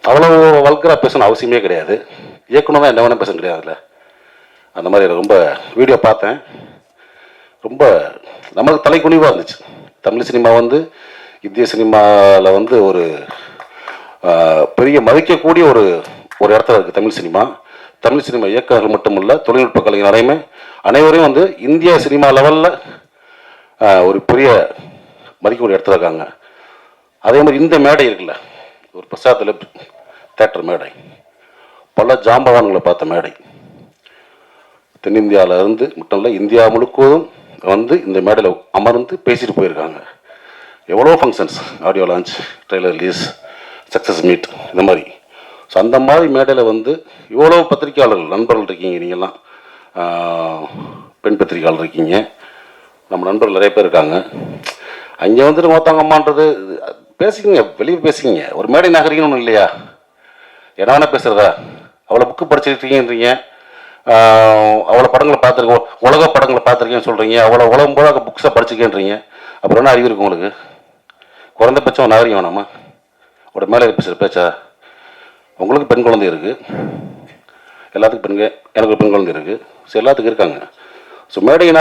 அவ்வளோ வல்கராக பேசணும் அவசியமே கிடையாது. இயக்குனர் தான் என்ன வேணால் பேச கிடையாதுல்ல. அந்த மாதிரி ரொம்ப வீடியோ பார்த்தேன். ரொம்ப நமக்கு தலைக்குனிவாக இருந்துச்சு. தமிழ் சினிமா வந்து இந்திய சினிமாவில் வந்து ஒரு பெரிய மதிக்கக்கூடிய ஒரு ஒரு இடத்துல இருக்குது தமிழ் சினிமா. தமிழ் சினிமா இயக்குநர்கள் மட்டும் இல்லை, தொழில்நுட்ப கலைஞர் அனைவரையும் வந்து இந்திய சினிமா லெவலில் ஒரு பெரிய மதிக்கக்கூடிய இடத்துல இருக்காங்க. அதே மாதிரி இந்த மேடை இருக்குல்ல, ஒரு பிரசாத்தில் தேட்டர் மேடை, பல ஜாம்பவான்களை பார்த்த மேடை. தென்னிந்தியாவில் இருந்து மட்டும் இல்லை, இந்தியா முழுவதும் வந்து இந்த மேடையில் அமர்ந்து பேசிட்டு போயிருக்காங்க. எவ்வளோ functions, audio launch, trailer release, success meet, இந்த மாதிரி. ஸோ அந்த மாதிரி மேடையில் வந்து இவ்வளோ பத்திரிகையாளர்கள் நண்பர்கள் இருக்கீங்க. நீங்கள்லாம் பெண் பத்திரிகையாளர் இருக்கீங்க, நம்ம நண்பர்கள் நிறைய பேர் இருக்காங்க. அங்கே வந்துட்டு மொத்தவங்க அம்மான்றது பேசிக்கிங்க, வெளியே பேசிக்கிங்க. ஒரு மேடை நகரிங்கன்னு ஒன்றும் இல்லையா? என்ன வேணால் பேசுகிறதா? அவ்வளோ புக்கு படிச்சிருக்கீங்கன்றீங்க, அவ்வளோ படங்களை பார்த்துருக்கோம், உலக படங்களை பார்த்துருக்கேன்னு சொல்கிறீங்க, அவ்வளோ உலகம் போல புக்ஸை படிச்சிருக்கேன்றீங்க. அப்புறம் என்ன அறிவு இருக்கு உங்களுக்கு? குறைந்தபட்சம் நகரிங்க வேணாமா? ஒரு மேலே பேசுகிற பேச்சா? உங்களுக்கு பெண் குழந்தை இருக்குது, எல்லாத்துக்கும் எனக்கு பெண் குழந்தை இருக்குது. ஸோ எல்லாத்துக்கும் இருக்காங்க. ஸோ மேடை